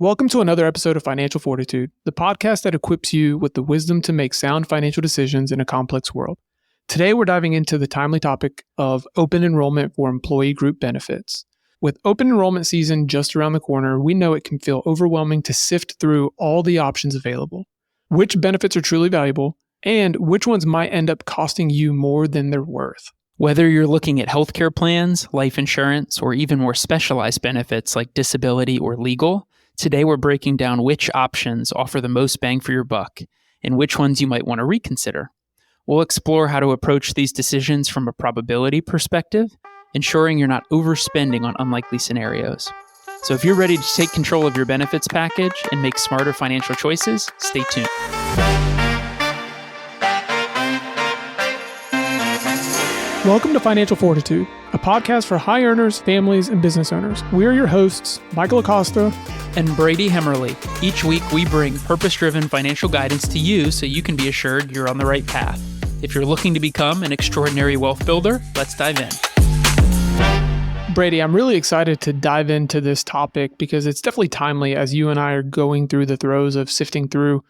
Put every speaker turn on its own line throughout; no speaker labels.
Welcome to another episode of Financial Fortitude, the podcast that equips you with the wisdom to make sound financial decisions in a complex world. Today, we're diving into the timely topic of open enrollment for employee group benefits. With open enrollment season just around the corner, we know it can feel overwhelming to sift through all the options available. Which benefits are truly valuable, and which ones might end up costing you more than they're worth.
Whether you're looking at healthcare plans, life insurance, or even more specialized benefits like disability or legal, today we're breaking down which options offer the most bang for your buck and which ones you might want to reconsider. We'll explore how to approach these decisions from a probability perspective, ensuring you're not overspending on unlikely scenarios. So if you're ready to take control of your benefits package and make smarter financial choices, stay tuned.
Welcome to Financial Fortitude, a podcast for high earners, families, and business owners. We're your hosts, Michael Acosta
and Brady Hemmerly. Each week, we bring purpose-driven financial guidance to you so you can be assured you're on the right path. If you're looking to become an extraordinary wealth builder, let's dive in.
Brady, I'm really excited to dive into this topic because it's definitely timely as you and I are going through the throes of sifting through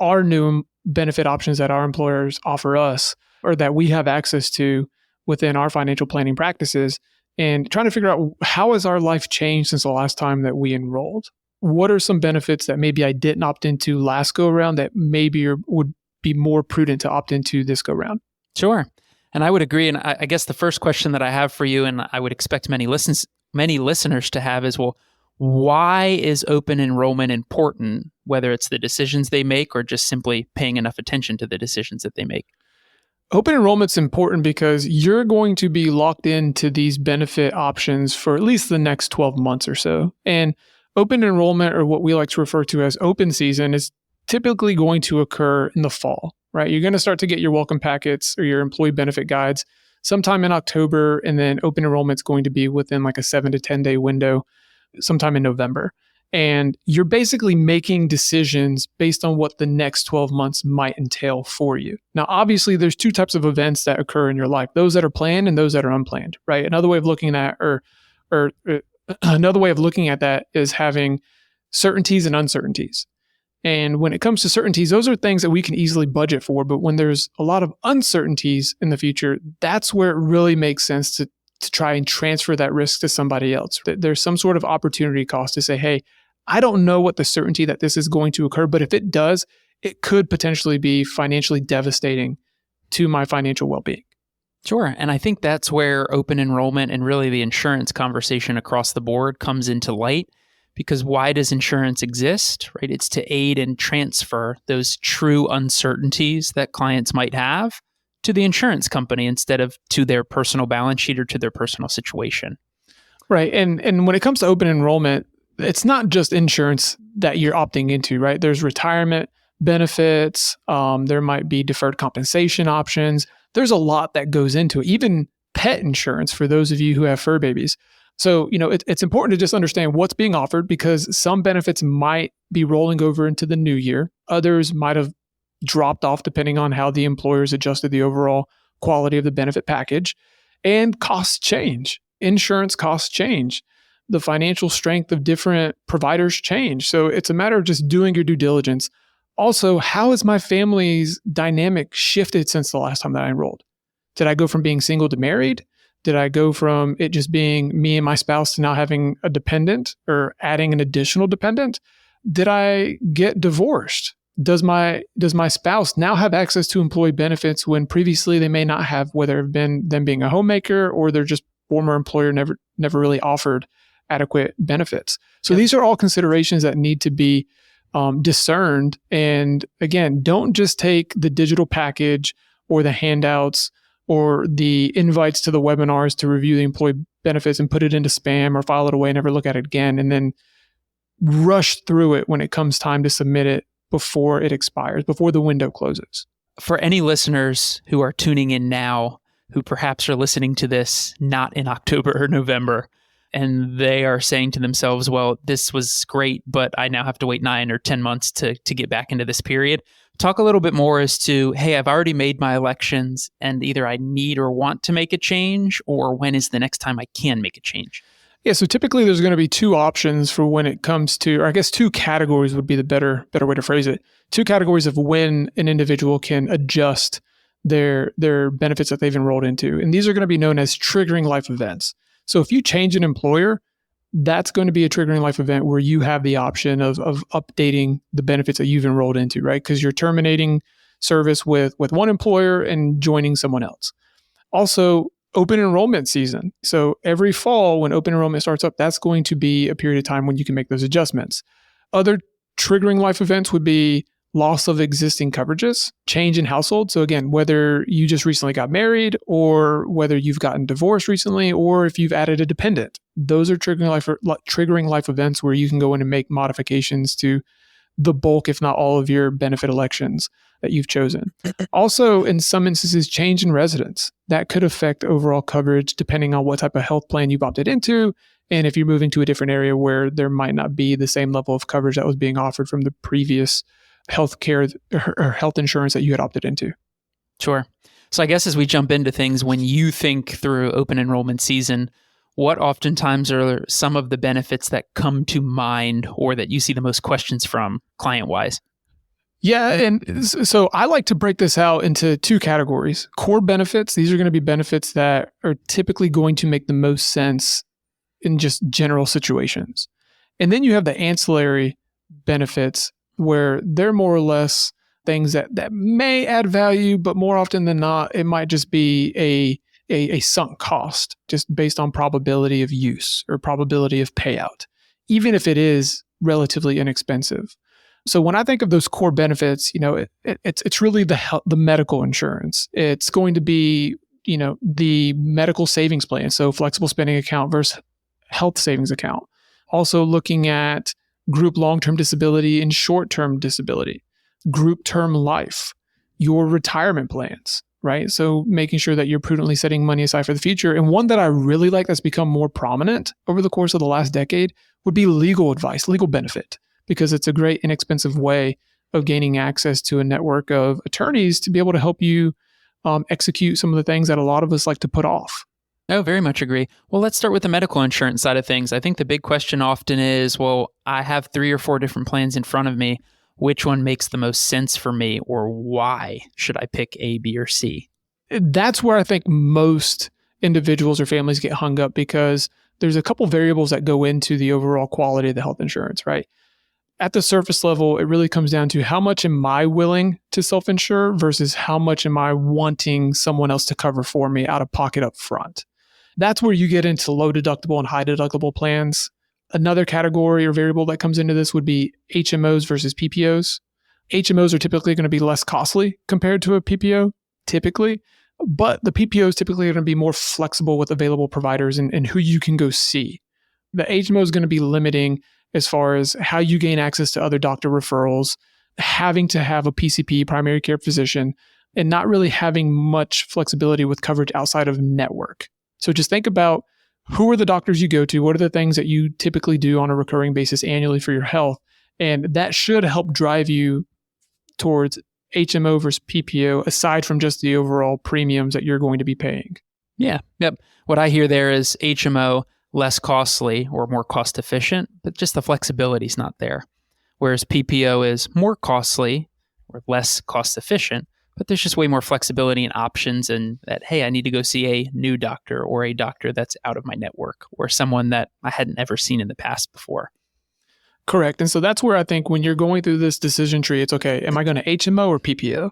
our new benefit options that our employers offer us or that we have access to within our financial planning practices and trying to figure out how has our life changed since the last time that we enrolled? What are some benefits that maybe I didn't opt into last go around that maybe would be more prudent to opt into this go round?
Sure. And I would agree. And I guess the first question that I have for you, and I would expect many listeners to have is, well, why is open enrollment important, whether it's the decisions they make or just simply paying enough attention to the decisions that they make?
Open enrollment's important because you're going to be locked into these benefit options for at least the next 12 months or so. And open enrollment, or what we like to refer to as open season, is typically going to occur in the fall, right? You're going to start to get your welcome packets or your employee benefit guides sometime in October, and then open enrollment's going to be within like a 7 to 10 day window sometime in November. And you're basically making decisions based on what the next 12 months might entail for you. Now, obviously, there's two types of events that occur in your life, those that are planned and those that are unplanned, right? Another way of looking at another way of looking at that is having certainties and uncertainties. And when it comes to certainties, those are things that we can easily budget for. But when there's a lot of uncertainties in the future, that's where it really makes sense to try and transfer that risk to somebody else. There's some sort of opportunity cost to say, hey, I don't know what the certainty that this is going to occur, but if it does, it could potentially be financially devastating to my financial well-being.
Sure. And I think that's where open enrollment and really the insurance conversation across the board comes into light. Because why does insurance exist, right? It's to aid and transfer those true uncertainties that clients might have to the insurance company instead of to their personal balance sheet or to their personal situation.
Right. And when it comes to open enrollment, it's not just insurance that you're opting into, right? There's retirement benefits. There might be deferred compensation options. There's a lot that goes into it, even pet insurance for those of you who have fur babies. So, it's important to just understand what's being offered because some benefits might be rolling over into the new year. Others might have dropped off depending on how the employers adjusted the overall quality of the benefit package. And costs change. Insurance costs change. The financial strength of different providers change. So it's a matter of just doing your due diligence. Also, how has my family's dynamic shifted since the last time that I enrolled? Did I go from being single to married? Did I go from it just being me and my spouse to now having a dependent or adding an additional dependent? Did I get divorced? Does my spouse now have access to employee benefits when previously they may not have, whether it been them being a homemaker or their just former employer never really offered adequate benefits? So These are all considerations that need to be discerned. And again, don't just take the digital package or the handouts or the invites to the webinars to review the employee benefits and put it into spam or file it away and never look at it again, and then rush through it when it comes time to submit it before it expires, before the window closes.
For any listeners who are tuning in now, who perhaps are listening to this not in October or November, and they are saying to themselves, well, this was great, but I now have to wait 9 or 10 months to get back into this period. Talk a little bit more as to, hey, I've already made my elections and either I need or want to make a change, or when is the next time I can make a change?
Yeah, so typically there's going to be two options for when it comes to, or I guess two categories would be the better way to phrase it. Two categories of when an individual can adjust their benefits that they've enrolled into. And these are going to be known as triggering life events. So if you change an employer, that's going to be a triggering life event where you have the option of updating the benefits that you've enrolled into, right? Because you're terminating service with one employer and joining someone else. Also, open enrollment season. So every fall when open enrollment starts up, that's going to be a period of time when you can make those adjustments. Other triggering life events would be loss of existing coverages, change in household. So again, whether you just recently got married or whether you've gotten divorced recently, or if you've added a dependent, those are triggering life events where you can go in and make modifications to the bulk, if not all of your benefit elections that you've chosen. Also, in some instances, change in residence. That could affect overall coverage depending on what type of health plan you've opted into, and if you're moving to a different area where there might not be the same level of coverage that was being offered from the previous health care or health insurance that you had opted into.
Sure. So I guess as we jump into things, when you think through open enrollment season, what oftentimes are some of the benefits that come to mind or that you see the most questions from client-wise?
Yeah, and so I like to break this out into two categories. Core benefits, these are going to be benefits that are typically going to make the most sense in just general situations. And then you have the ancillary benefits where they're more or less things that may add value, but more often than not, it might just be a sunk cost just based on probability of use or probability of payout, even if it is relatively inexpensive. So when I think of those core benefits, it's really the medical insurance. It's going to be, the medical savings plan. So flexible spending account versus health savings account. Also looking at group long-term disability and short-term disability, group term life, your retirement plans, right? So making sure that you're prudently setting money aside for the future. And one that I really like that's become more prominent over the course of the last decade would be legal advice, legal benefit, because it's a great inexpensive way of gaining access to a network of attorneys to be able to help you execute some of the things that a lot of us like to put off.
Oh, very much agree. Well, let's start with the medical insurance side of things. I think the big question often is, well, I have 3 or 4 different plans in front of me. Which one makes the most sense for me, or why should I pick A, B, or C?
That's where I think most individuals or families get hung up, because there's a couple variables that go into the overall quality of the health insurance, right? At the surface level, it really comes down to how much am I willing to self-insure versus how much am I wanting someone else to cover for me out of pocket up front. That's where you get into low deductible and high deductible plans. Another category or variable that comes into this would be HMOs versus PPOs. HMOs are typically going to be less costly compared to a PPO, typically, but the PPOs typically are going to be more flexible with available providers and who you can go see. The HMO is going to be limiting as far as how you gain access to other doctor referrals, having to have a PCP, primary care physician, and not really having much flexibility with coverage outside of network. So just think about who are the doctors you go to, what are the things that you typically do on a recurring basis annually for your health, and that should help drive you towards HMO versus PPO, aside from just the overall premiums that you're going to be paying.
Yeah. Yep. What I hear there is HMO, less costly or more cost efficient, but just the flexibility is not there. Whereas PPO is more costly or less cost efficient, but there's just way more flexibility and options, and that, hey, I need to go see a new doctor or a doctor that's out of my network or someone that I hadn't ever seen in the past before.
Correct. And so that's where I think when you're going through this decision tree, it's okay, am I going to HMO or PPO?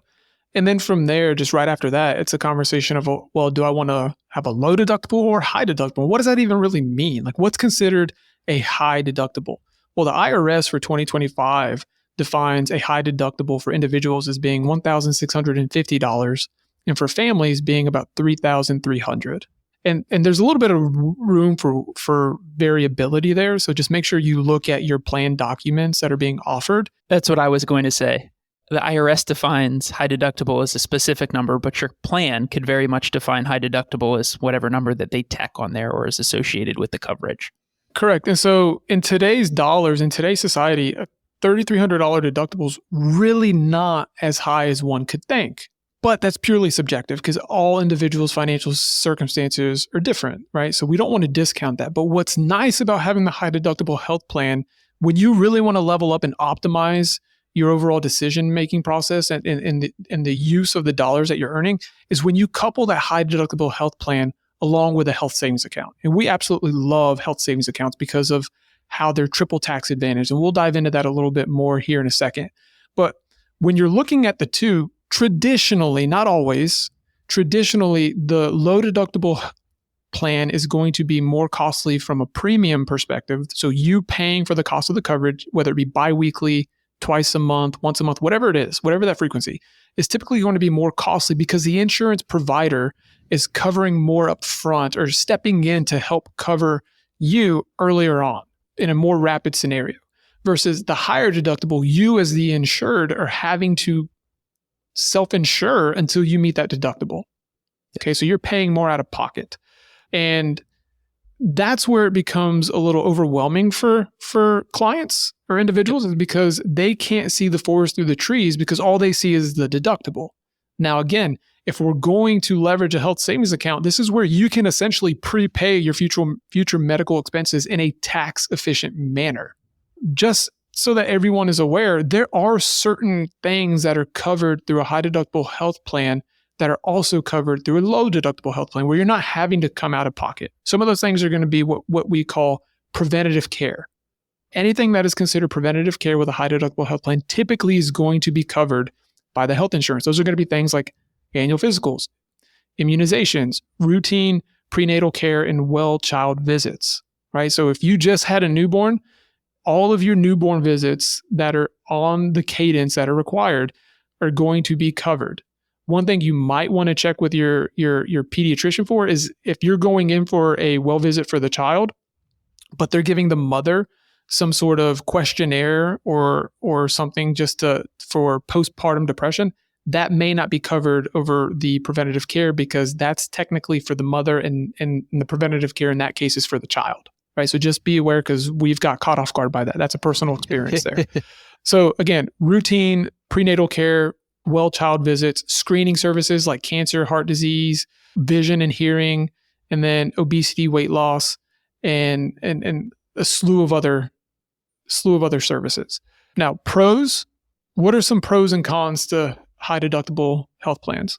And then from there, just right after that, it's a conversation of, well, do I want to have a low deductible or high deductible? What does that even really mean? Like, what's considered a high deductible? Well, the IRS for 2025 defines a high deductible for individuals as being $1,650 and for families being about $3,300. And there's a little bit of room for variability there. So just make sure you look at your plan documents that are being offered.
That's what I was going to say. The IRS defines high deductible as a specific number, but your plan could very much define high deductible as whatever number that they tack on there or is associated with the coverage.
Correct. And so in today's dollars, in today's society, $3,300 deductibles really not as high as one could think. But that's purely subjective because all individuals' financial circumstances are different, right? So we don't want to discount that. But what's nice about having the high deductible health plan, when you really want to level up and optimize your overall decision-making process and the use of the dollars that you're earning, is when you couple that high deductible health plan along with a health savings account. And we absolutely love health savings accounts because of how they're triple tax advantage. And we'll dive into that a little bit more here in a second. But when you're looking at the two, traditionally, not always, traditionally, the low deductible plan is going to be more costly from a premium perspective. So you paying for the cost of the coverage, whether it be biweekly, twice a month, once a month, whatever it is, whatever that frequency, is typically going to be more costly because the insurance provider is covering more upfront or stepping in to help cover you earlier on in a more rapid scenario. Versus the higher deductible, you as the insured are having to self-insure until you meet that deductible. Okay, so you're paying more out of pocket. And that's where it becomes a little overwhelming for clients or individuals, is because they can't see the forest through the trees because all they see is the deductible. Now, again, if we're going to leverage a health savings account, this is where you can essentially prepay your future medical expenses in a tax-efficient manner. Just so that everyone is aware, there are certain things that are covered through a high deductible health plan that are also covered through a low deductible health plan where you're not having to come out of pocket. Some of those things are going to be what we call preventative care. Anything that is considered preventative care with a high deductible health plan typically is going to be covered by the health insurance. Those are going to be things like annual physicals, immunizations, routine prenatal care, and well child visits, right? So if you just had a newborn, all of your newborn visits that are on the cadence that are required are going to be covered. One thing you might want to check with your pediatrician for is if you're going in for a well visit for the child, but they're giving the mother some sort of questionnaire or something for postpartum depression, that may not be covered over the preventative care because that's technically for the mother and the preventative care in that case is for the child. Right. So just be aware because we've got caught off guard by that. That's a personal experience there. So again, routine prenatal care, well child visits, screening services like cancer, heart disease, vision and hearing, and then obesity, weight loss, and a slew of other services. Now, pros, what are some pros and cons to high deductible health plans?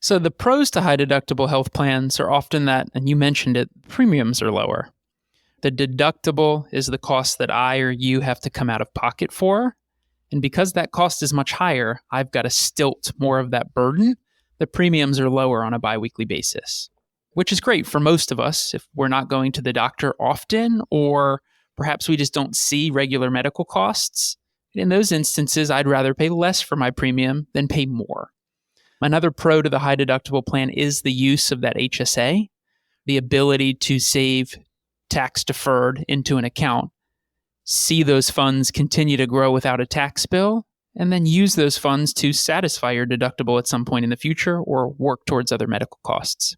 So the pros to high deductible health plans are often that, and you mentioned it, premiums are lower. The deductible is the cost that I or you have to come out of pocket for. And because that cost is much higher, I've got to stilt more of that burden. The premiums are lower on a biweekly basis, which is great for most of us if we're not going to the doctor often, or perhaps we just don't see regular medical costs. In those instances, I'd rather pay less for my premium than pay more. Another pro to the high deductible plan is the use of that HSA, the ability to save tax deferred into an account, see those funds continue to grow without a tax bill, and then use those funds to satisfy your deductible at some point in the future or work towards other medical costs.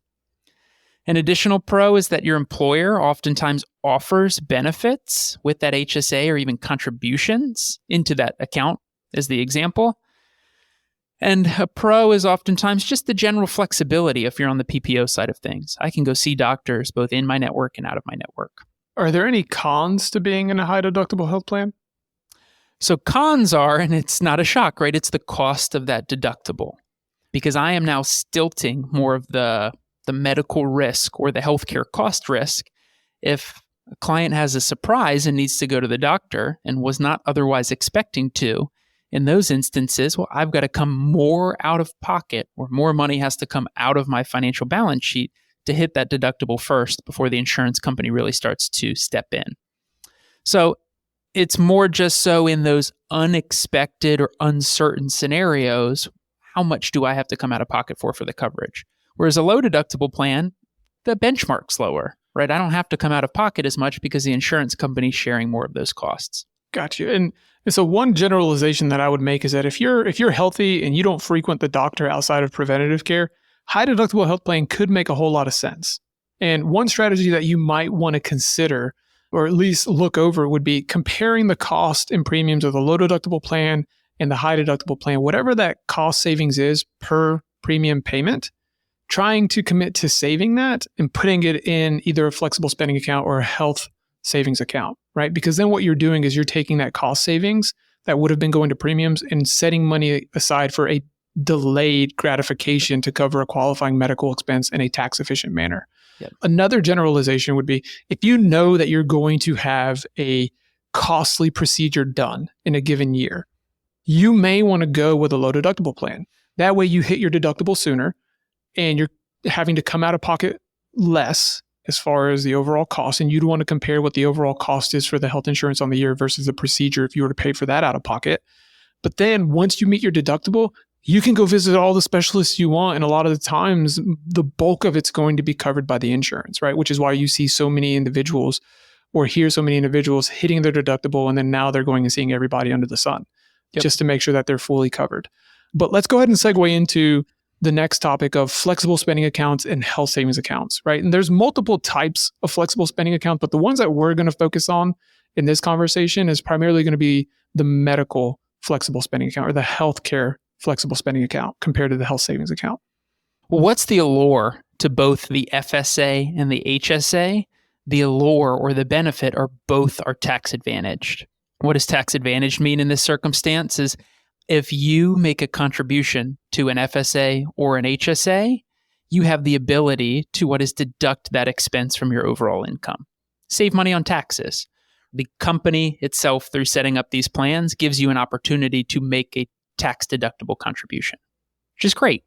An additional pro is that your employer oftentimes offers benefits with that HSA or even contributions into that account, as the example. And a pro is oftentimes just the general flexibility if you're on the PPO side of things. I can go see doctors both in my network and out of my network.
Are there any cons to being in a high deductible health plan?
So cons are, and it's not a shock, right? It's the cost of that deductible. Because I am now stilting more of the medical risk or the healthcare cost risk. If a client has a surprise and needs to go to the doctor and was not otherwise expecting to, in those instances, well, I've got to come more out of pocket, or more money has to come out of my financial balance sheet to hit that deductible first before the insurance company really starts to step in. So it's more just so in those unexpected or uncertain scenarios, how much do I have to come out of pocket for the coverage? Whereas a low deductible plan, the benchmark's lower, right? I don't have to come out of pocket as much because the insurance company's sharing more of those costs.
Got you. And so one generalization that I would make is that if you're healthy and you don't frequent the doctor outside of preventative care, high deductible health plan could make a whole lot of sense. And one strategy that you might want to consider, or at least look over, would be comparing the cost and premiums of the low deductible plan and the high deductible plan, whatever that cost savings is per premium payment, trying to commit to saving that and putting it in either a flexible spending account or a health savings account, right? Because then what you're doing is you're taking that cost savings that would have been going to premiums and setting money aside for a delayed gratification to cover a qualifying medical expense in a tax efficient manner.
Yep.
Another generalization would be if you know that you're going to have a costly procedure done in a given year, you may want to go with a low deductible plan. That way you hit your deductible sooner and you're having to come out of pocket less as far as the overall cost. And you'd want to compare what the overall cost is for the health insurance on the year versus the procedure if you were to pay for that out of pocket. But then once you meet your deductible, you can go visit all the specialists you want. And a lot of the times, the bulk of it's going to be covered by the insurance, right? Which is why you see so many individuals or hear so many individuals hitting their deductible. And then now they're going and seeing everybody under the sun just to make sure that they're fully covered. But let's go ahead and segue into the next topic of flexible spending accounts and health savings accounts, right? And there's multiple types of flexible spending accounts, but the ones that we're going to focus on in this conversation is primarily going to be the medical flexible spending account or the healthcare flexible spending account compared to the health savings account.
Well, what's the allure to both the FSA and the HSA? The allure or the benefit are both are tax advantaged. What does tax advantage mean in this circumstance is if you make a contribution to an FSA or an HSA, you have the ability to what is deduct that expense from your overall income. Save money on taxes. The company itself, through setting up these plans, gives you an opportunity to make a tax-deductible contribution, which is great.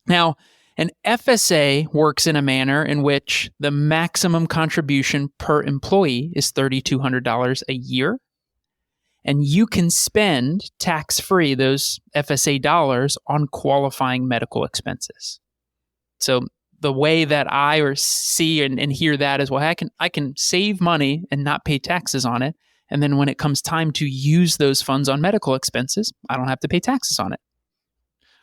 Now, an FSA works in a manner in which the maximum contribution per employee is $3,200 a year, and you can spend tax-free those FSA dollars on qualifying medical expenses. So the way that I or see and hear that is, well, I can save money and not pay taxes on it. And then when it comes time to use those funds on medical expenses, I don't have to pay taxes on it.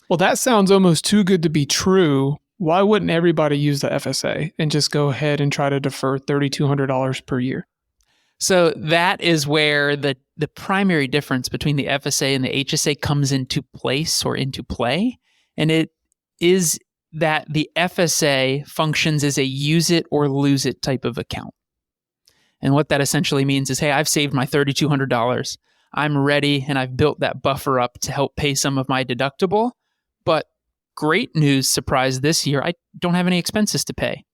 Well, that sounds almost too good to be true. Why wouldn't everybody use the FSA and just go ahead and try to defer $3,200 per year?
So that is where the primary difference between the FSA and the HSA comes into place or into play. And it is that the FSA functions as a use it or lose it type of account. And what that essentially means is, hey, I've saved my $3,200. I'm ready and I've built that buffer up to help pay some of my deductible. But great news, surprise this year, I don't have any expenses to pay.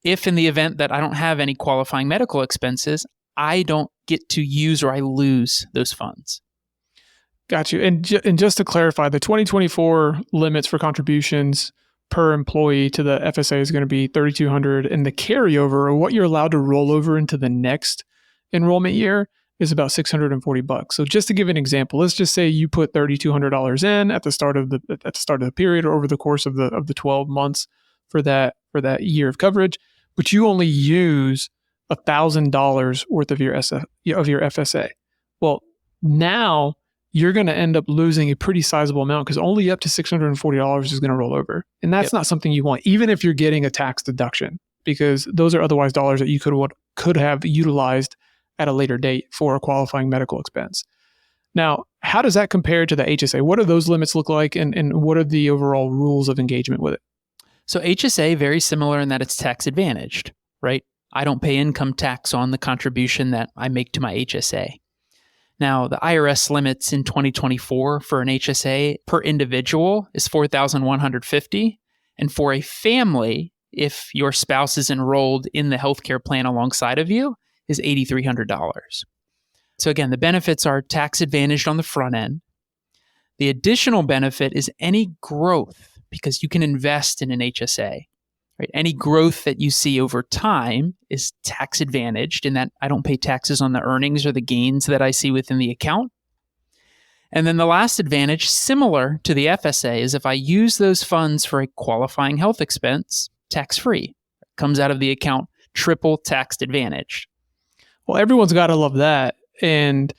If in the event that I don't have any qualifying medical expenses, I don't get to use or I lose those funds.
Got you. And just to clarify, the 2024 limits for contributions per employee to the FSA is going to be $3,200, and the carryover, or what you're allowed to roll over into the next enrollment year, is about $640. So just to give an example, let's just say you put $3,200 in at the start of the period or over the course of the 12 months for that year of coverage, but you only use $1,000 worth of your FSA. Well, now you're going to end up losing a pretty sizable amount because only up to $640 is going to roll over. And that's not something you want, even if you're getting a tax deduction, because those are otherwise dollars that you could have utilized at a later date for a qualifying medical expense. Now, how does that compare to the HSA? What do those limits look like, and what are the overall rules of engagement with it?
So HSA, very similar in that it's tax advantaged, right? I don't pay income tax on the contribution that I make to my HSA. Now, the IRS limits in 2024 for an HSA per individual is $4,150. And for a family, if your spouse is enrolled in the healthcare plan alongside of you, is $8,300. So again, the benefits are tax advantaged on the front end. The additional benefit is any growth, because you can invest in an HSA. Right? Any growth that you see over time is tax advantaged in that I don't pay taxes on the earnings or the gains that I see within the account. And then the last advantage, similar to the FSA, is if I use those funds for a qualifying health expense, tax-free. It comes out of the account, triple tax advantaged.
Well, everyone's got to love that. And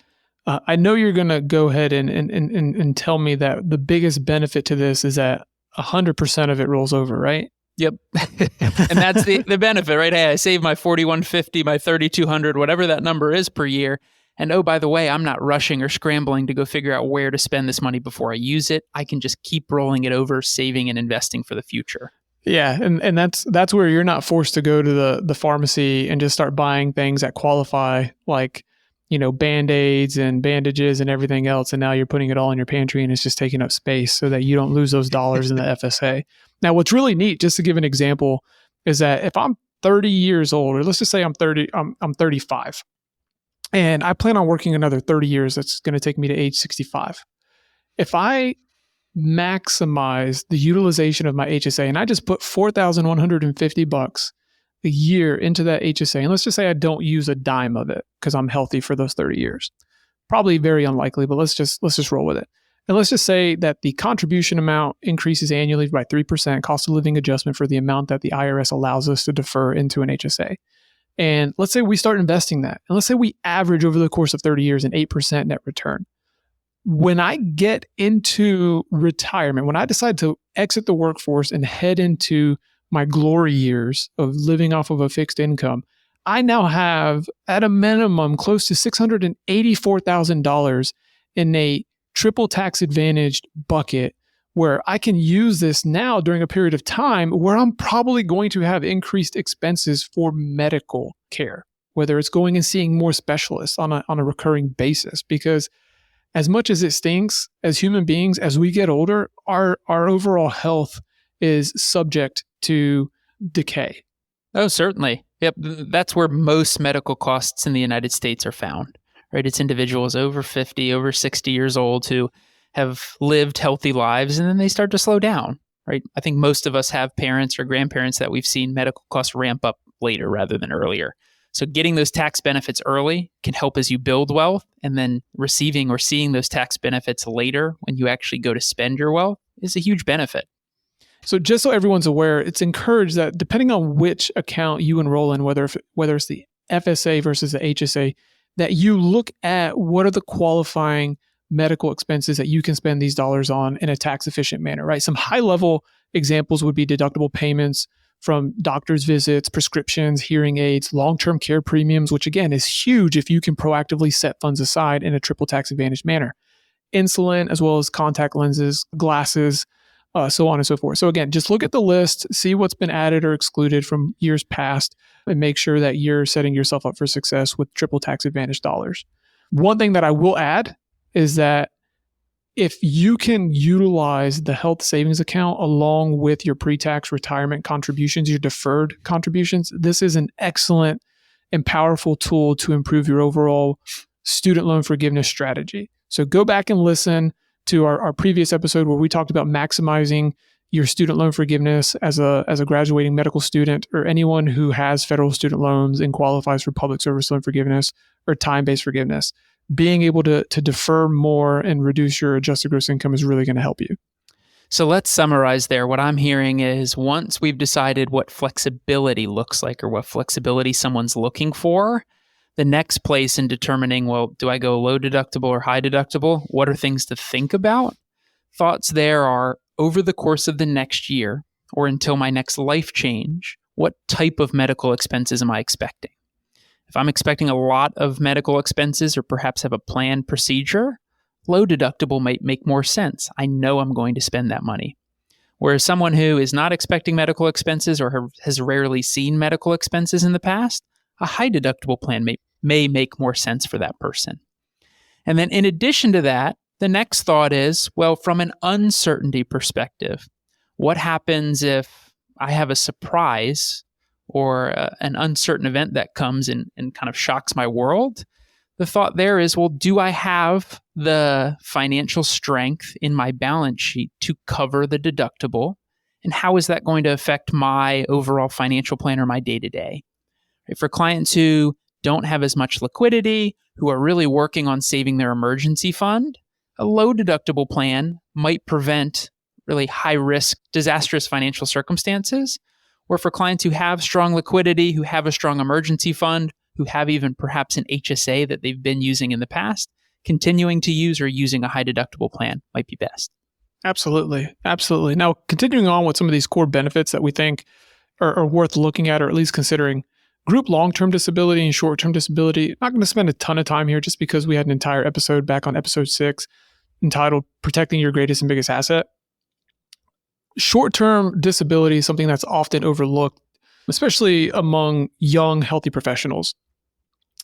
I know you're going to go ahead and tell me that the biggest benefit to this is that 100% of it rolls over, right?
Yep. And that's the benefit, right? Hey, I save my $4,150, my $3,200, whatever that number is per year. And oh, by the way, I'm not rushing or scrambling to go figure out where to spend this money before I use it. I can just keep rolling it over, saving and investing for the future.
Yeah, and that's where you're not forced to go to the pharmacy and just start buying things that qualify, like, Band-Aids and bandages and everything else, and now you're putting it all in your pantry and it's just taking up space so that you don't lose those dollars in the FSA. Now, what's really neat, just to give an example, is that if I'm 30 years old, or let's just say I'm 35, and I plan on working another 30 years, that's going to take me to age 65. If I maximize the utilization of my HSA and I just put $4,150 a year into that HSA, and let's just say I don't use a dime of it because I'm healthy for those 30 years. Probably very unlikely, but let's just roll with it. And let's just say that the contribution amount increases annually by 3%, cost of living adjustment for the amount that the IRS allows us to defer into an HSA. And let's say we start investing that. And let's say we average over the course of 30 years an 8% net return. When I get into retirement, when I decide to exit the workforce and head into my glory years of living off of a fixed income, I now have, at a minimum, close to $684,000 in a triple tax advantaged bucket where I can use this now during a period of time where I'm probably going to have increased expenses for medical care, whether it's going and seeing more specialists on a recurring basis. Because as much as it stinks, as human beings, as we get older, our overall health is subject to decay.
Oh, certainly. Yep. That's where most medical costs in the United States are found, right? It's individuals over 50, over 60 years old who have lived healthy lives, and then they start to slow down, right? I think most of us have parents or grandparents that we've seen medical costs ramp up later rather than earlier. So getting those tax benefits early can help as you build wealth, and then receiving or seeing those tax benefits later when you actually go to spend your wealth is a huge benefit.
So just so everyone's aware, it's encouraged that depending on which account you enroll in, whether it's the FSA versus the HSA, that you look at what are the qualifying medical expenses that you can spend these dollars on in a tax efficient manner, right? Some high level examples would be deductible payments from doctor's visits, prescriptions, hearing aids, long-term care premiums, which again is huge if you can proactively set funds aside in a triple tax advantage manner. Insulin, as well as contact lenses, glasses, so on and so forth. So again, just look at the list, see what's been added or excluded from years past, and make sure that you're setting yourself up for success with triple tax advantage dollars. One thing that I will add is that if you can utilize the health savings account along with your pre-tax retirement contributions, your deferred contributions, this is an excellent and powerful tool to improve your overall student loan forgiveness strategy. So go back and listen to our previous episode where we talked about maximizing your student loan forgiveness as a graduating medical student or anyone who has federal student loans and qualifies for public service loan forgiveness or time-based forgiveness. Being able to defer more and reduce your adjusted gross income is really going to help you.
So let's summarize there. What I'm hearing is once we've decided what flexibility looks like or what flexibility someone's looking for, the next place in determining, well, do I go low deductible or high deductible? What are things to think about? Thoughts there are, over the course of the next year or until my next life change, what type of medical expenses am I expecting? If I'm expecting a lot of medical expenses or perhaps have a planned procedure, low deductible might make more sense. I know I'm going to spend that money. Whereas someone who is not expecting medical expenses or has rarely seen medical expenses in the past, a high deductible plan may make more sense for that person. And then in addition to that, the next thought is, well, from an uncertainty perspective, what happens if I have a surprise or an uncertain event that comes and kind of shocks my world? The thought there is, well, do I have the financial strength in my balance sheet to cover the deductible? And how is that going to affect my overall financial plan or my day-to-day? For clients who don't have as much liquidity, who are really working on saving their emergency fund, a low deductible plan might prevent really high-risk, disastrous financial circumstances. Or for clients who have strong liquidity, who have a strong emergency fund, who have even perhaps an HSA that they've been using in the past, continuing to use or using a high deductible plan might be best.
Absolutely. Absolutely. Now, continuing on with some of these core benefits that we think are worth looking at or at least considering, Group long-term disability and short-term disability, I'm not going to spend a ton of time here just because we had an entire episode back on episode 6 entitled Protecting Your Greatest and Biggest Asset. Short-term disability is something that's often overlooked, especially among young, healthy professionals.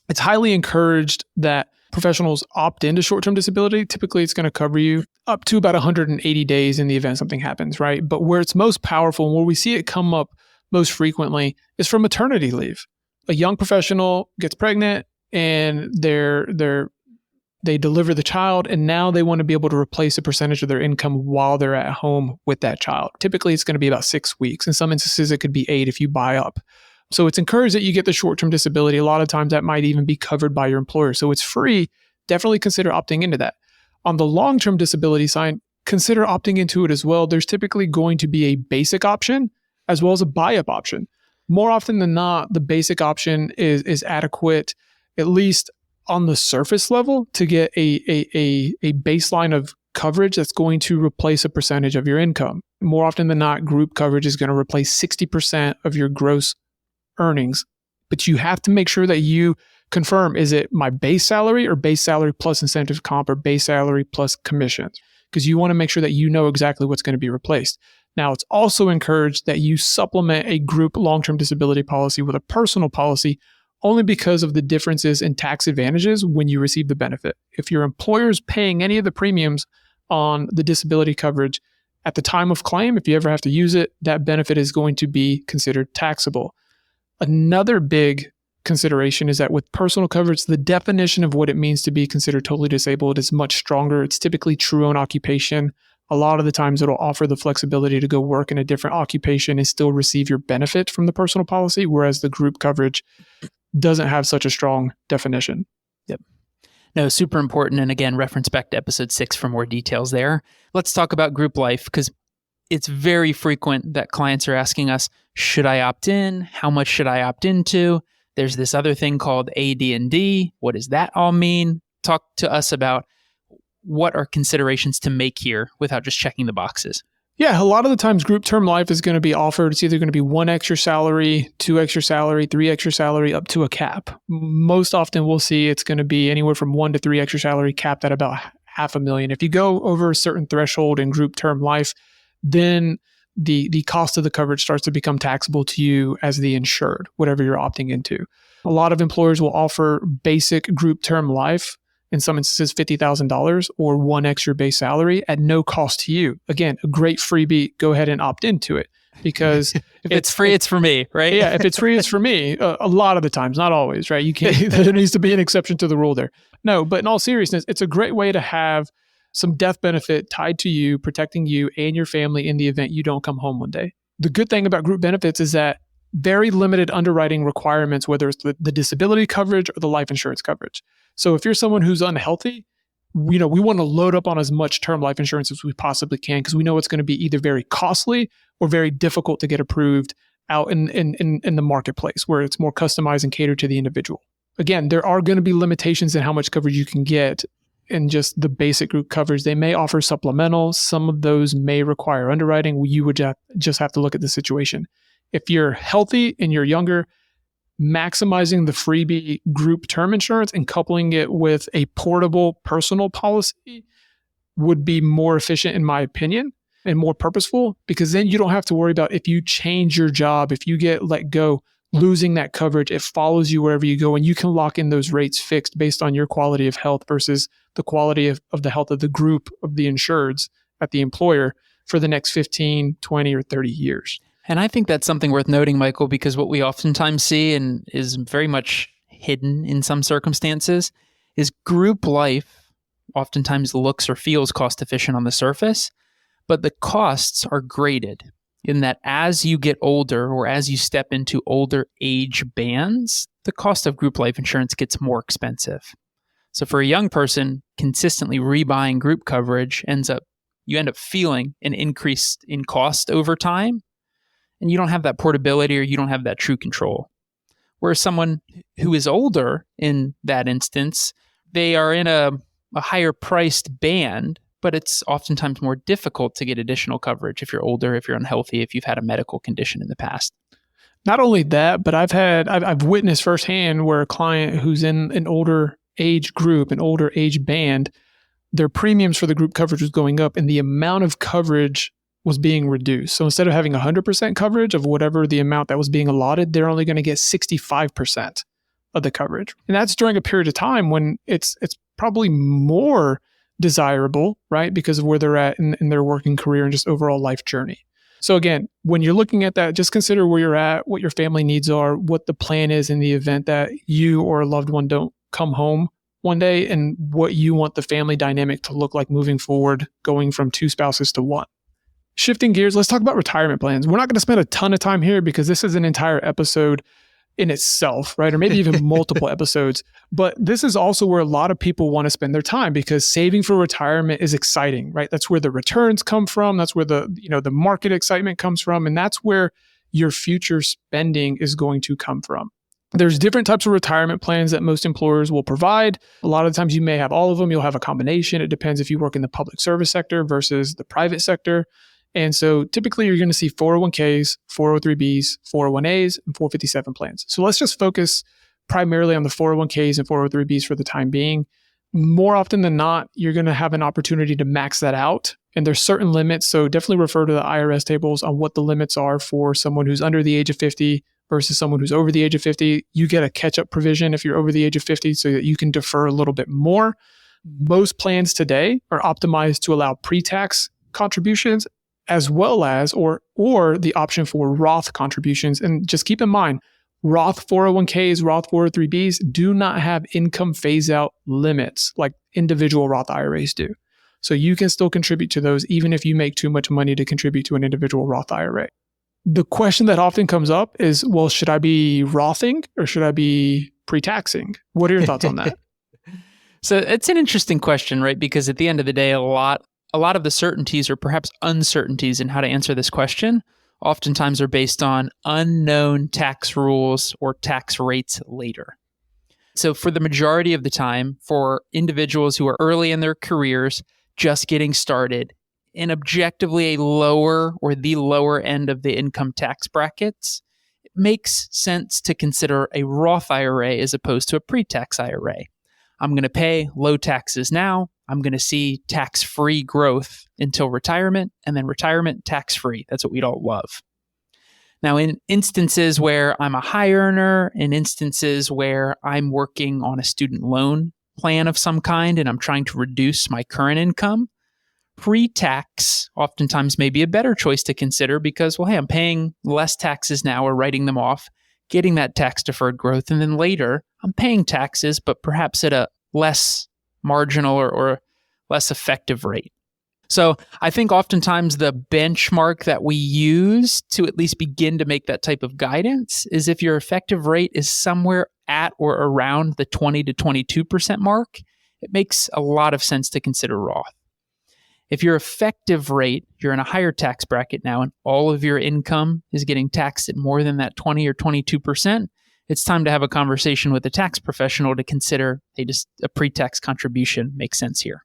It's highly encouraged that professionals opt into short-term disability. Typically, it's going to cover you up to about 180 days in the event something happens, right? But where it's most powerful and where we see it come up most frequently is from maternity leave. A young professional gets pregnant and they deliver the child, and now they want to be able to replace a percentage of their income while they're at home with that child. Typically, it's going to be about 6 weeks. In some instances, it could be 8 if you buy up. So it's encouraged that you get the short-term disability. A lot of times that might even be covered by your employer. So it's free. Definitely consider opting into that. On the long-term disability side, consider opting into it as well. There's typically going to be a basic option as well as a buy-up option. More often than not, the basic option is adequate, at least on the surface level, to get a baseline of coverage that's going to replace a percentage of your income. More often than not, group coverage is going to replace 60% of your gross earnings. But you have to make sure that you confirm, is it my base salary or base salary plus incentive comp or base salary plus commissions? Because you want to make sure that you know exactly what's going to be replaced. Now, it's also encouraged that you supplement a group long-term disability policy with a personal policy only because of the differences in tax advantages when you receive the benefit. If your employer is paying any of the premiums on the disability coverage at the time of claim, if you ever have to use it, that benefit is going to be considered taxable. Another big consideration is that with personal coverage, the definition of what it means to be considered totally disabled is much stronger. It's typically true own occupation. A lot of the times it'll offer the flexibility to go work in a different occupation and still receive your benefit from the personal policy, whereas the group coverage doesn't have such a strong definition.
Yep. No, super important. And again, reference back to episode 6 for more details there. Let's talk about group life, because it's very frequent that clients are asking us, should I opt in? How much should I opt into? There's this other thing called AD&D. What does that all mean? Talk to us about what are considerations to make here without just checking the boxes.
Yeah, a lot of the times group term life is going to be offered. It's either going to be 1 extra salary, 2 extra salary, 3 extra salary, up to a cap. Most often we'll see it's going to be anywhere from 1 to 3 extra salary, capped at about $500,000. If you go over a certain threshold in group term life, then the cost of the coverage starts to become taxable to you as the insured, whatever you're opting into. A lot of employers will offer basic group term life, in some instances $50,000 or 1 extra base salary at no cost to you. Again, a great freebie. Go ahead and opt into it, because
if it's free, it's for me, right?
Yeah, if it's free, it's for me. A lot of the times, not always, right? You can't. There needs to be an exception to the rule there. No, but in all seriousness, it's a great way to have some death benefit tied to you, protecting you and your family in the event you don't come home one day. The good thing about group benefits is that very limited underwriting requirements, whether it's the disability coverage or the life insurance coverage. So if you're someone who's unhealthy, we want to load up on as much term life insurance as we possibly can, because we know it's going to be either very costly or very difficult to get approved out in the marketplace, where it's more customized and catered to the individual. Again, there are going to be limitations in how much coverage you can get in just the basic group coverage. They may offer supplemental. Some of those may require underwriting. You would just have to look at the situation. If you're healthy and you're younger, maximizing the freebie group term insurance and coupling it with a portable personal policy would be more efficient, in my opinion, and more purposeful, because then you don't have to worry about, if you change your job, if you get let go, losing that coverage. It follows you wherever you go, and you can lock in those rates fixed based on your quality of health versus the quality of the health of the group of the insureds at the employer for the next 15, 20, or 30 years.
And I think that's something worth noting, Michael, because what we oftentimes see, and is very much hidden in some circumstances, is group life oftentimes looks or feels cost efficient on the surface, but the costs are graded in that as you get older or as you step into older age bands, the cost of group life insurance gets more expensive. So for a young person, consistently rebuying group coverage you end up feeling an increase in cost over time, and you don't have that portability, or you don't have that true control. Whereas someone who is older in that instance, they are in a higher priced band, but it's oftentimes more difficult to get additional coverage if you're older, if you're unhealthy, if you've had a medical condition in the past.
Not only that, but I've witnessed firsthand where a client who's in an older age group, an older age band, their premiums for the group coverage was going up and the amount of coverage was being reduced. So instead of having 100% coverage of whatever the amount that was being allotted, they're only going to get 65% of the coverage. And that's during a period of time when it's probably more desirable, right? Because of where they're at in their working career and just overall life journey. So again, when you're looking at that, just consider where you're at, what your family needs are, what the plan is in the event that you or a loved one don't come home one day, and what you want the family dynamic to look like moving forward, going from 2 spouses to 1. Shifting gears, let's talk about retirement plans. We're not going to spend a ton of time here because this is an entire episode in itself, right? Or maybe even multiple episodes. But this is also where a lot of people want to spend their time because saving for retirement is exciting, right? That's where the returns come from. That's where the market excitement comes from. And that's where your future spending is going to come from. There's different types of retirement plans that most employers will provide. A lot of times you may have all of them. You'll have a combination. It depends if you work in the public service sector versus the private sector. And so typically you're going to see 401ks, 403bs, 401as, and 457 plans. So let's just focus primarily on the 401ks and 403bs for the time being. More often than not, you're going to have an opportunity to max that out. And there's certain limits. So definitely refer to the IRS tables on what the limits are for someone who's under the age of 50 versus someone who's over the age of 50. You get a catch-up provision if you're over the age of 50 so that you can defer a little bit more. Most plans today are optimized to allow pre-tax contributions as well as or the option for Roth contributions. And just keep in mind, Roth 401ks, Roth 403bs do not have income phase-out limits like individual Roth IRAs do. So you can still contribute to those even if you make too much money to contribute to an individual Roth IRA. The question that often comes up is, well, should I be Rothing or should I be pre-taxing? What are your thoughts on that?
So it's an interesting question, right? Because at the end of the day, a lot of the certainties or perhaps uncertainties in how to answer this question oftentimes are based on unknown tax rules or tax rates later. So for the majority of the time, for individuals who are early in their careers, just getting started, in objectively a lower or the lower end of the income tax brackets, it makes sense to consider a Roth IRA as opposed to a pre-tax IRA. I'm going to pay low taxes now. I'm going to see tax-free growth until retirement, and then retirement tax-free. That's what we'd all love. Now, in instances where I'm a high earner, in instances where I'm working on a student loan plan of some kind and I'm trying to reduce my current income, pre-tax oftentimes may be a better choice to consider because, well, hey, I'm paying less taxes now or writing them off, getting that tax-deferred growth, and then later I'm paying taxes, but perhaps at a less marginal or less effective rate. So I think oftentimes the benchmark that we use to at least begin to make that type of guidance is if your effective rate is somewhere at or around the 20 to 22% mark, it makes a lot of sense to consider Roth. If your effective rate, you're in a higher tax bracket now and all of your income is getting taxed at more than that 20 or 22%, it's time to have a conversation with a tax professional to consider, hey, just a pre-tax contribution makes sense here.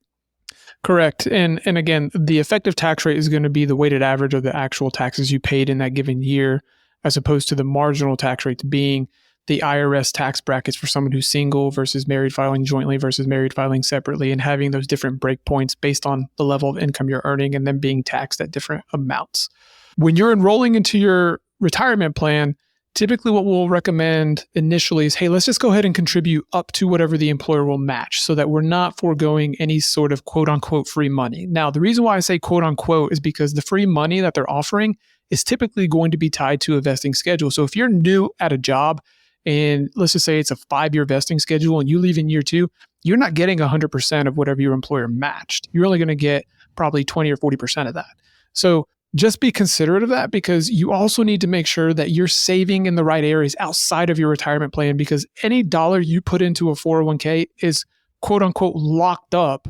Correct. And again, the effective tax rate is going to be the weighted average of the actual taxes you paid in that given year, as opposed to the marginal tax rate being the IRS tax brackets for someone who's single versus married filing jointly versus married filing separately, and having those different breakpoints based on the level of income you're earning and then being taxed at different amounts. When you're enrolling into your retirement plan, typically what we'll recommend initially is, hey, let's just go ahead and contribute up to whatever the employer will match so that we're not foregoing any sort of quote unquote free money. Now, the reason why I say quote unquote is because the free money that they're offering is typically going to be tied to a vesting schedule. So if you're new at a job and let's just say it's a 5-year vesting schedule and you leave in year 2, you're not getting 100% of whatever your employer matched. You're only going to get probably 20 or 40% of that. So just be considerate of that because you also need to make sure that you're saving in the right areas outside of your retirement plan, because any dollar you put into a 401k is quote unquote locked up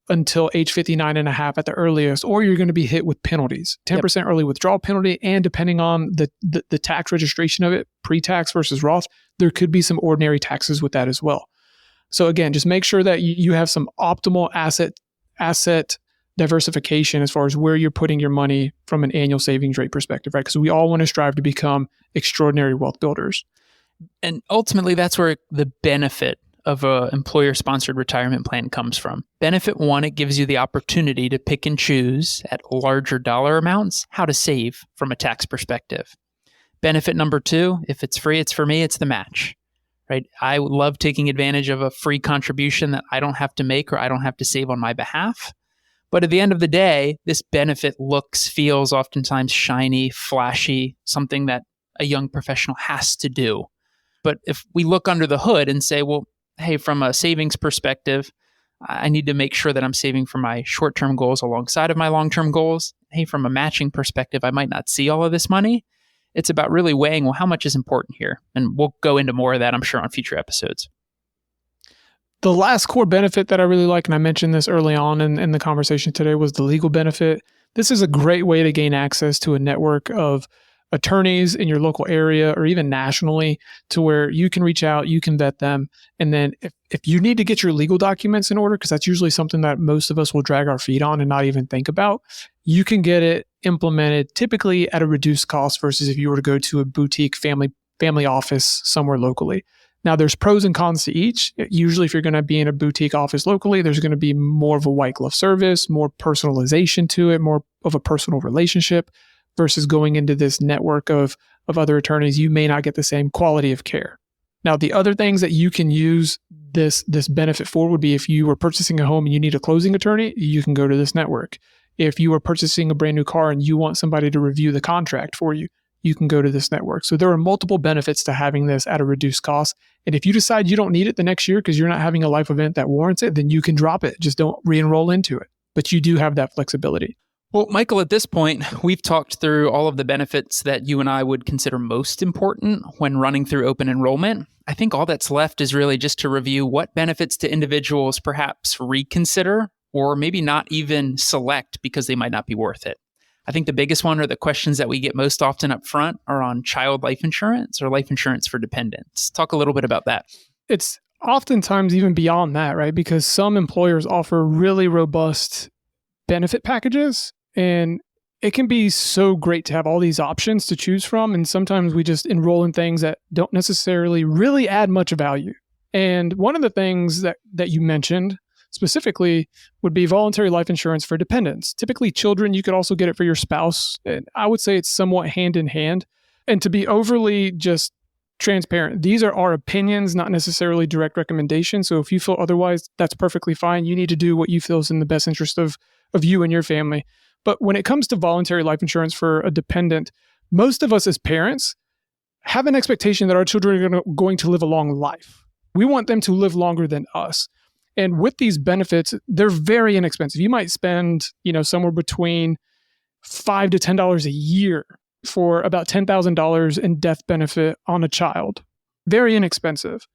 until age 59 and a half at the earliest, or you're going to be hit with penalties, 10% early withdrawal penalty. And depending on the tax registration of it, pre-tax versus Roth, there could be some ordinary taxes with that as well. So again, just make sure that you have some optimal asset diversification as far as where you're putting your money from an annual savings rate perspective, right? Because we all want to strive to become extraordinary wealth builders.
And ultimately, that's where the benefit of an employer-sponsored retirement plan comes from. Benefit one, it gives you the opportunity to pick and choose at larger dollar amounts how to save from a tax perspective. Benefit number two, if it's free, it's for me, it's the match, right? I love taking advantage of a free contribution that I don't have to make or I don't have to save on my behalf. But at the end of the day, this benefit looks, feels oftentimes shiny, flashy, something that a young professional has to do. But if we look under the hood and say, well, hey, from a savings perspective, I need to make sure that I'm saving for my short-term goals alongside of my long-term goals. Hey, from a matching perspective, I might not see all of this money. It's about really weighing, well, how much is important here? And we'll go into more of that, I'm sure, on future episodes.
The last core benefit that I really like, and I mentioned this early on in the conversation today, was the legal benefit. This is a great way to gain access to a network of attorneys in your local area or even nationally to where you can reach out, you can vet them. And then if you need to get your legal documents in order, because that's usually something that most of us will drag our feet on and not even think about, you can get it implemented typically at a reduced cost versus if you were to go to a boutique family office somewhere locally. Now, there's pros and cons to each. Usually, if you're going to be in a boutique office locally, there's going to be more of a white glove service, more personalization to it, more of a personal relationship versus going into this network of other attorneys. You may not get the same quality of care. Now, the other things that you can use this benefit for would be if you were purchasing a home and you need a closing attorney, you can go to this network. If you are purchasing a brand new car and you want somebody to review the contract for you, you can go to this network. So there are multiple benefits to having this at a reduced cost. And if you decide you don't need it the next year because you're not having a life event that warrants it, then you can drop it. Just don't re-enroll into it. But you do have that flexibility.
Well, Michael, at this point, we've talked through all of the benefits that you and I would consider most important when running through open enrollment. I think all that's left is really just to review what benefits to individuals perhaps reconsider or maybe not even select because they might not be worth it. I think the biggest one or the questions that we get most often up front are on child life insurance or life insurance for dependents. Talk a little bit about that.
It's oftentimes even beyond that, right? Because some employers offer really robust benefit packages. And it can be so great to have all these options to choose from. And sometimes we just enroll in things that don't necessarily really add much value. And one of the things that you mentioned specifically would be voluntary life insurance for dependents. Typically children, you could also get it for your spouse. And I would say it's somewhat hand in hand. And to be overly just transparent, these are our opinions, not necessarily direct recommendations. So if you feel otherwise, that's perfectly fine. You need to do what you feel is in the best interest of you and your family. But when it comes to voluntary life insurance for a dependent, most of us as parents have an expectation that our children are going to live a long life. We want them to live longer than us. And with these benefits, they're very inexpensive. You might spend, somewhere between $5 to $10 a year for about $10,000 in death benefit on a child. Very inexpensive.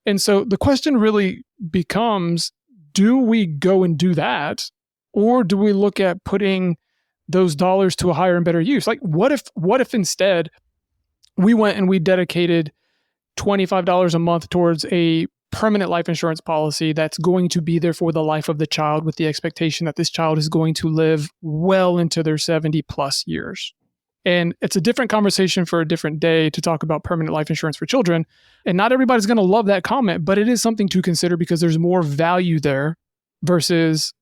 And so the question really becomes, do we go and do that? Or do we look at putting those dollars to a higher and better use? Like, what if instead we went and we dedicated $25 a month towards a permanent life insurance policy that's going to be there for the life of the child with the expectation that this child is going to live well into their 70 plus years? And it's a different conversation for a different day to talk about permanent life insurance for children. And not everybody's going to love that comment, but it is something to consider because there's more value there versus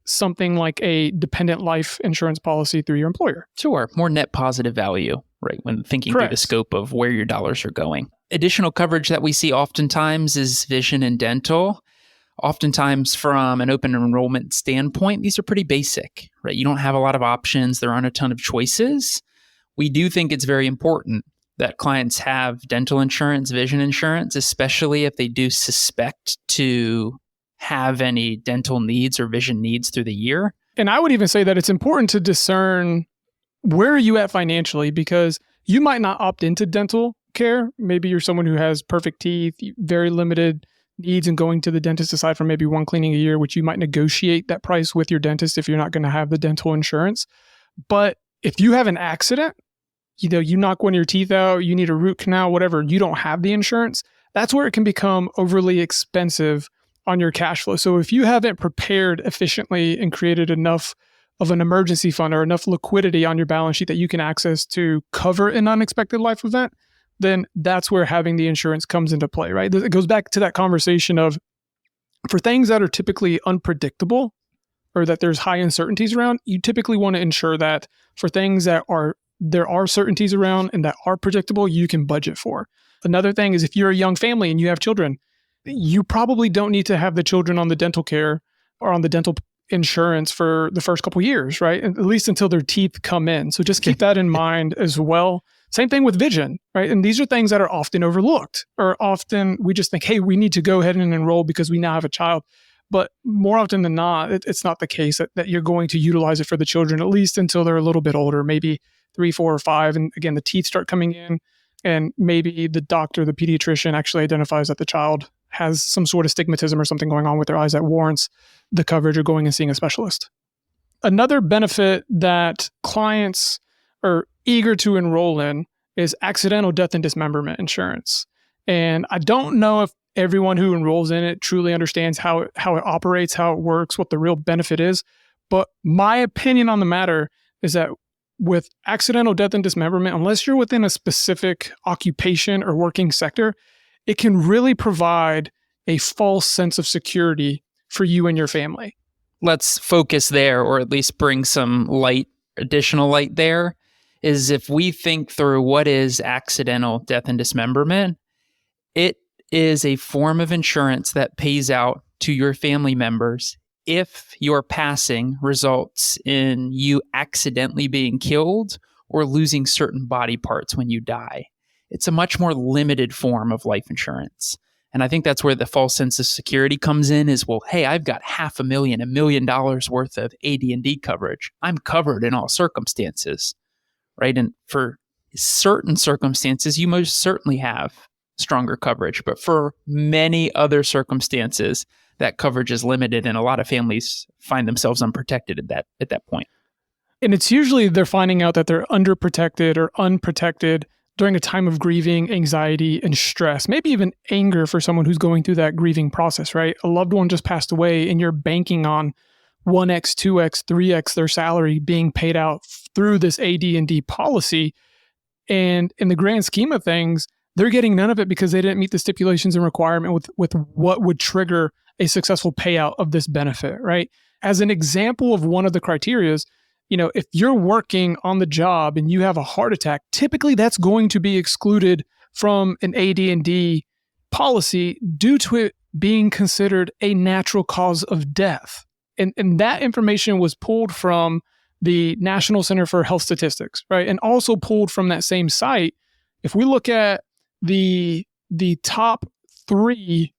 something like a dependent life insurance policy through your employer.
Sure. More net positive value, right? When thinking
Correct.
Through the scope of where your dollars are going. Additional coverage that we see oftentimes is vision and dental. Oftentimes from an open enrollment standpoint, these are pretty basic, right? You don't have a lot of options. There aren't a ton of choices. We do think it's very important that clients have dental insurance, vision insurance, especially if they do suspect to have any dental needs or vision needs through the year.
And I would even say that it's important to discern where are you at financially, because you might not opt into dental care. Maybe you're someone who has perfect teeth, very limited needs and going to the dentist aside from maybe one cleaning a year, which you might negotiate that price with your dentist if you're not going to have the dental insurance. But if you have an accident, you knock one of your teeth out, you need a root canal, whatever, you don't have the insurance, that's where it can become overly expensive on your cash flow. So if you haven't prepared efficiently and created enough of an emergency fund or enough liquidity on your balance sheet that you can access to cover an unexpected life event, then that's where having the insurance comes into play, right? It goes back to that conversation of, for things that are typically unpredictable or that there's high uncertainties around, you typically want to ensure that for things that there are certainties around and that are predictable, you can budget for. Another thing is, if you're a young family and you have children, you probably don't need to have the children on the dental care or on the dental insurance for the first couple years, right? At least until their teeth come in. So just keep that in mind as well. Same thing with vision, right? And these are things that are often overlooked, or often we just think, hey, we need to go ahead and enroll because we now have a child. But more often than not, it's not the case that you're going to utilize it for the children, at least until they're a little bit older, maybe 3, 4, or 5. And again, the teeth start coming in, and maybe the doctor, the pediatrician, actually identifies that the child has some sort of stigmatism or something going on with their eyes that warrants the coverage or going and seeing a specialist. Another benefit that clients are eager to enroll in is accidental death and dismemberment insurance. And I don't know if everyone who enrolls in it truly understands how it operates, how it works, what the real benefit is. But my opinion on the matter is that with accidental death and dismemberment, unless you're within a specific occupation or working sector, it can really provide a false sense of security for you and your family.
Let's focus there, or at least bring some additional light there, is if we think through what is accidental death and dismemberment, it is a form of insurance that pays out to your family members if your passing results in you accidentally being killed or losing certain body parts when you die. It's a much more limited form of life insurance. And I think that's where the false sense of security comes in is, well, hey, I've got $500,000, $1 million worth of AD&D coverage. I'm covered in all circumstances, right? And for certain circumstances, you most certainly have stronger coverage. But for many other circumstances, that coverage is limited, and a lot of families find themselves unprotected at that point.
And it's usually they're finding out that they're underprotected or unprotected during a time of grieving, anxiety, and stress, maybe even anger for someone who's going through that grieving process, right? A loved one just passed away and you're banking on 1x, 2x, 3x their salary being paid out through this AD&D policy. And in the grand scheme of things, they're getting none of it because they didn't meet the stipulations and requirement with what would trigger a successful payout of this benefit, right? As an example of one of the criterias, if you're working on the job and you have a heart attack, typically that's going to be excluded from an AD&D policy due to it being considered a natural cause of death. And that information was pulled from the National Center for Health Statistics, right? And also pulled from that same site. If we look at the top 3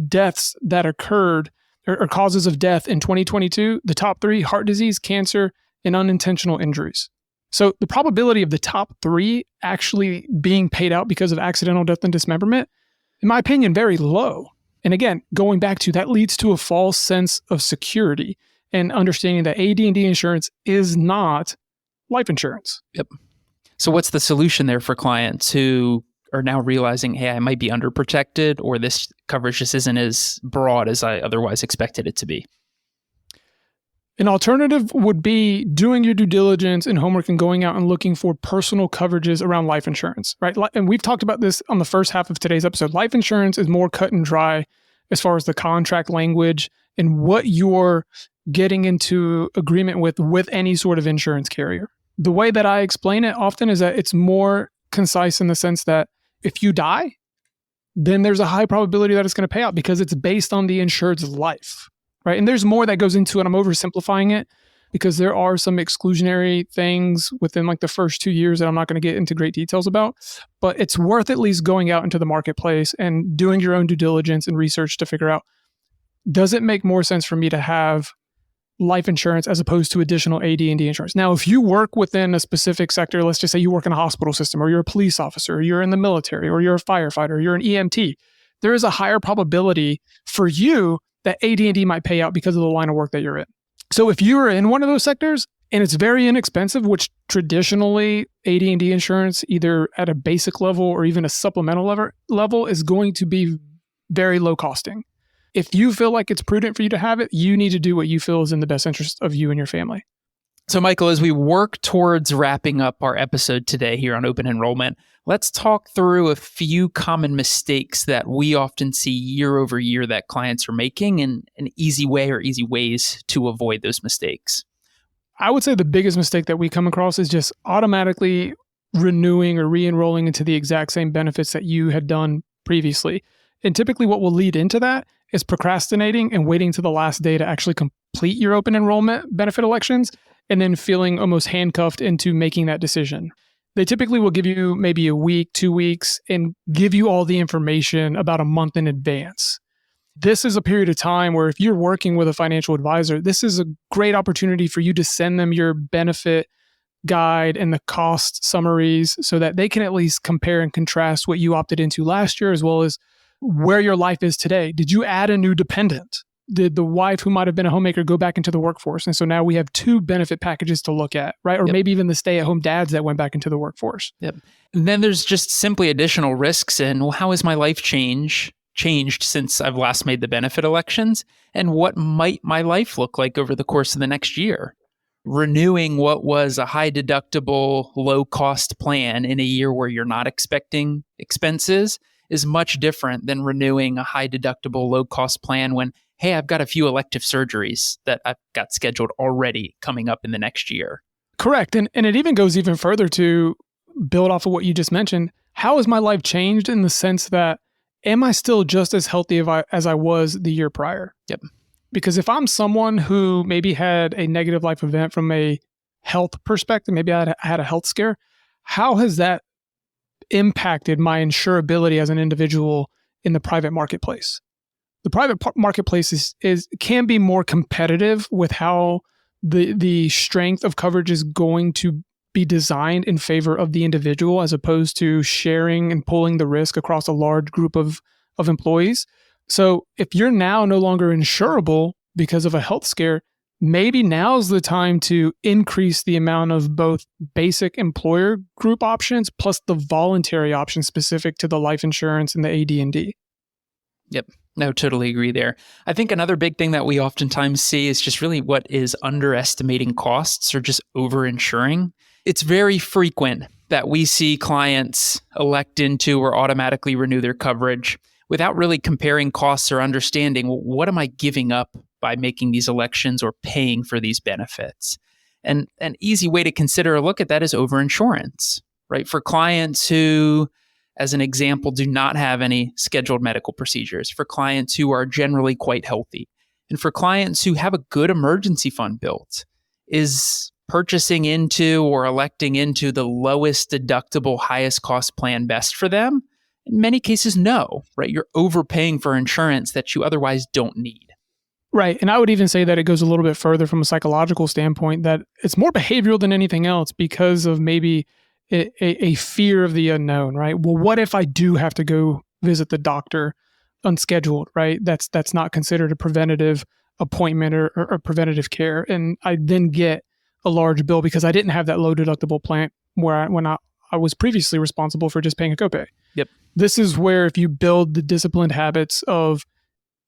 deaths that occurred or causes of death in 2022, the top 3: heart disease, cancer, and unintentional injuries. So the probability of the top 3 actually being paid out because of accidental death and dismemberment, in my opinion, very low. And again, going back to that leads to a false sense of security and understanding that AD&D insurance is not life insurance.
Yep. So what's the solution there for clients who are now realizing, hey, I might be underprotected, or this coverage just isn't as broad as I otherwise expected it to be?
An alternative would be doing your due diligence and homework and going out and looking for personal coverages around life insurance, right? And we've talked about this on the first half of today's episode. Life insurance is more cut and dry as far as the contract language and what you're getting into agreement with any sort of insurance carrier. The way that I explain it often is that it's more concise in the sense that if you die, then there's a high probability that it's going to pay out because it's based on the insured's life, right? And there's more that goes into it. I'm oversimplifying it because there are some exclusionary things within like the first 2 years that I'm not going to get into great details about, but it's worth at least going out into the marketplace and doing your own due diligence and research to figure out, does it make more sense for me to have life insurance as opposed to additional AD&D insurance? Now, if you work within a specific sector, let's just say you work in a hospital system, or you're a police officer, or you're in the military, or you're a firefighter, or you're an EMT, there is a higher probability for you that AD&D might pay out because of the line of work that you're in. So if you're in one of those sectors and it's very inexpensive, which traditionally AD&D insurance, either at a basic level or even a supplemental level is going to be very low costing. If you feel like it's prudent for you to have it, you need to do what you feel is in the best interest of you and your family.
So, Michael, as we work towards wrapping up our episode today here on open enrollment, let's talk through a few common mistakes that we often see year over year that clients are making and an easy way or easy ways to avoid those mistakes.
I would say the biggest mistake that we come across is just automatically renewing or re-enrolling into the exact same benefits that you had done previously. And typically what will lead into that is procrastinating and waiting to the last day to actually complete your open enrollment benefit elections and then feeling almost handcuffed into making that decision. They typically will give you maybe a week, 2 weeks, and give you all the information about a month in advance. This is a period of time where if you're working with a financial advisor, this is a great opportunity for you to send them your benefit guide and the cost summaries so that they can at least compare and contrast what you opted into last year as well as where your life is today. Did you add a new dependent? Did the wife who might have been a homemaker go back into the workforce? And so now we have 2 benefit packages to look at, right? Or maybe even the stay-at-home dads that went back into the workforce.
Yep. And then there's just simply additional risks in, well, how has my life changed since I've last made the benefit elections? And what might my life look like over the course of the next year? Renewing what was a high deductible, low cost plan in a year where you're not expecting expenses is much different than renewing a high deductible, low cost plan when, hey, I've got a few elective surgeries that I've got scheduled already coming up in the next year.
Correct. And it even goes even further to build off of what you just mentioned. How has my life changed in the sense that, am I still just as healthy as I was the year prior?
Yep.
Because if I'm someone who maybe had a negative life event from a health perspective, maybe I had a health scare, how has that impacted my insurability as an individual in the private marketplace? The private marketplace can be more competitive with how the strength of coverage is going to be designed in favor of the individual as opposed to sharing and pulling the risk across a large group of employees. So if you're now no longer insurable because of a health scare, maybe now's the time to increase the amount of both basic employer group options plus the voluntary options specific to the life insurance and the AD&D.
Yep. No, totally agree there. I think another big thing that we oftentimes see is just really what is underestimating costs or just over-insuring. It's very frequent that we see clients elect into or automatically renew their coverage without really comparing costs or understanding, well, what am I giving up by making these elections or paying for these benefits? And an easy way to consider a look at that is overinsurance, right? For clients who, as an example, do not have any scheduled medical procedures, for clients who are generally quite healthy, and for clients who have a good emergency fund built, is purchasing into or electing into the lowest deductible, highest cost plan best for them? In many cases, no, right? You're overpaying for insurance that you otherwise don't need.
Right. And I would even say that it goes a little bit further from a psychological standpoint, that it's more behavioral than anything else because of maybe a fear of the unknown, right? Well, what if I do have to go visit the doctor unscheduled, right? That's not considered a preventative appointment or preventative care. And I then get a large bill because I didn't have that low deductible plan when I was previously responsible for just paying a copay.
Yep.
This is where if you build the disciplined habits of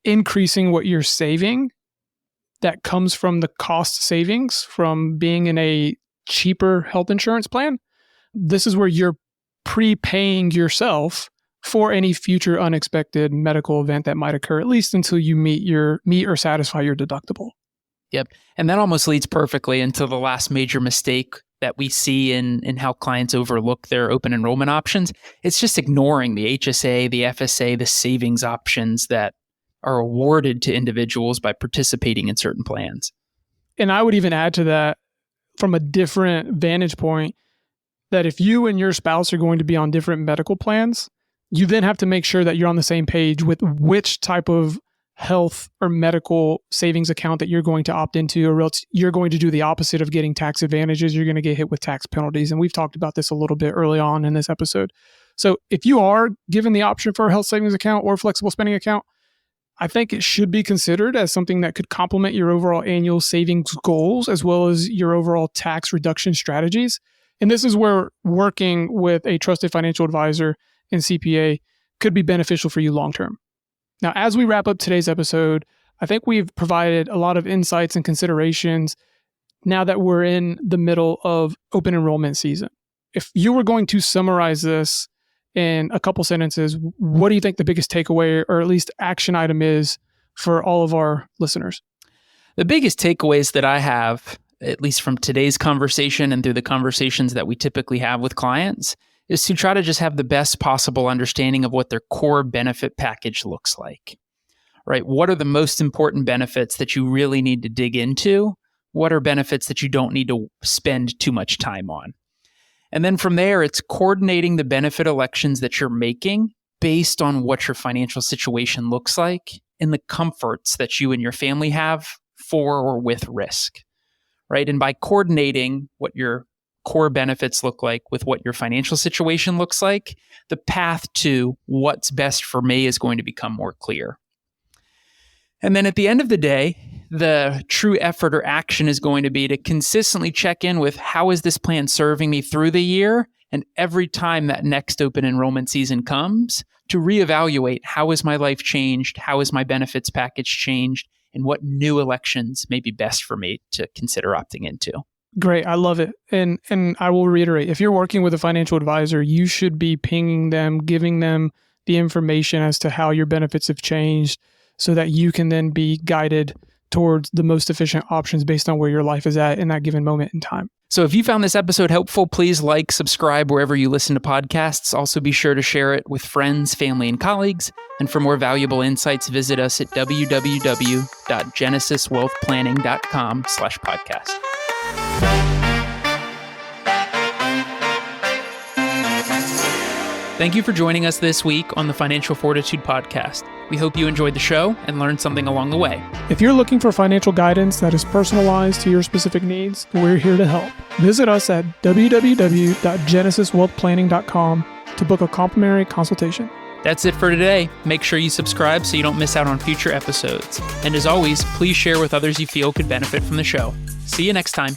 increasing what you're saving, that comes from the cost savings from being in a cheaper health insurance plan. This is where you're prepaying yourself for any future unexpected medical event that might occur, at least until you meet or satisfy your deductible.
Yep. And that almost leads perfectly into the last major mistake that we see in how clients overlook their open enrollment options. It's just ignoring the HSA, the FSA, the savings options that are awarded to individuals by participating in certain plans.
And I would even add to that from a different vantage point, that if you and your spouse are going to be on different medical plans, you then have to make sure that you're on the same page with which type of health or medical savings account that you're going to opt into, or else you're going to do the opposite of getting tax advantages. You're going to get hit with tax penalties. And we've talked about this a little bit early on in this episode. So if you are given the option for a health savings account or flexible spending account, I think it should be considered as something that could complement your overall annual savings goals as well as your overall tax reduction strategies. And this is where working with a trusted financial advisor and CPA could be beneficial for you long term. Now, as we wrap up today's episode, I think we've provided a lot of insights and considerations now that we're in the middle of open enrollment season. If you were going to summarize this in a couple sentences, what do you think the biggest takeaway or at least action item is for all of our listeners?
The biggest takeaways that I have, at least from today's conversation and through the conversations that we typically have with clients, is to try to just have the best possible understanding of what their core benefit package looks like, right? What are the most important benefits that you really need to dig into? What are benefits that you don't need to spend too much time on? And then from there, it's coordinating the benefit elections that you're making based on what your financial situation looks like and the comforts that you and your family have for or with risk, right? And by coordinating what your core benefits look like with what your financial situation looks like, the path to what's best for me is going to become more clear. And then at the end of the day, the true effort or action is going to be to consistently check in with how is this plan serving me through the year, and every time that next open enrollment season comes, to reevaluate how has my life changed, how has my benefits package changed, and what new elections may be best for me to consider opting into.
Great. I love it. And I will reiterate, if you're working with a financial advisor, you should be pinging them, giving them the information as to how your benefits have changed so that you can then be guided towards the most efficient options based on where your life is at in that given moment in time.
So if you found this episode helpful, please like, subscribe wherever you listen to podcasts. Also be sure to share it with friends, family, and colleagues. And for more valuable insights, visit us at www.genesiswealthplanning.com/podcast. Thank you for joining us this week on the Financial Fortitude Podcast. We hope you enjoyed the show and learned something along the way.
If you're looking for financial guidance that is personalized to your specific needs, we're here to help. Visit us at www.genesiswealthplanning.com to book a complimentary consultation.
That's it for today. Make sure you subscribe so you don't miss out on future episodes. And as always, please share with others you feel could benefit from the show. See you next time.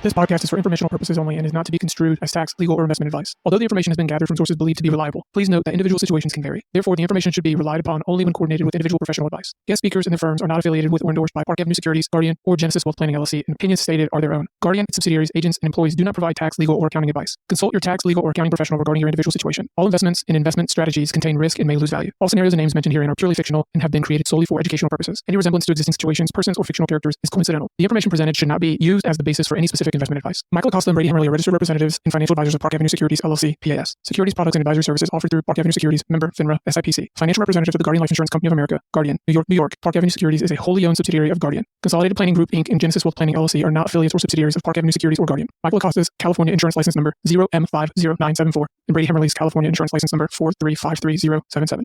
This podcast is for informational purposes only and is not to be construed as tax, legal, or investment advice. Although the information has been gathered from sources believed to be reliable, please note that individual situations can vary. Therefore, the information should be relied upon only when coordinated with individual professional advice. Guest speakers and their firms are not affiliated with or endorsed by Park Avenue Securities, Guardian, or Genesis Wealth Planning LLC, and opinions stated are their own. Guardian, its subsidiaries, agents, and employees do not provide tax, legal, or accounting advice. Consult your tax, legal, or accounting professional regarding your individual situation. All investments and investment strategies contain risk and may lose value. All scenarios and names mentioned herein are purely fictional and have been created solely for educational purposes. Any resemblance to existing situations, persons, or fictional characters is coincidental. The information presented should not be used as the basis for any specific investment advice. Michael Acosta and Brady are registered representatives and financial advisors of Park Avenue Securities, LLC, PAS. Securities products and advisory services offered through Park Avenue Securities, member FINRA, SIPC. Financial representative of the Guardian Life Insurance Company of America, Guardian, New York, New York. Park Avenue Securities is a wholly owned subsidiary of Guardian. Consolidated Planning Group, Inc. and Genesis Wealth Planning, LLC are not affiliates or subsidiaries of Park Avenue Securities or Guardian. Michael Acosta's California Insurance License Number 0M50974 and Brady Hemmerly's California Insurance License Number 4353077.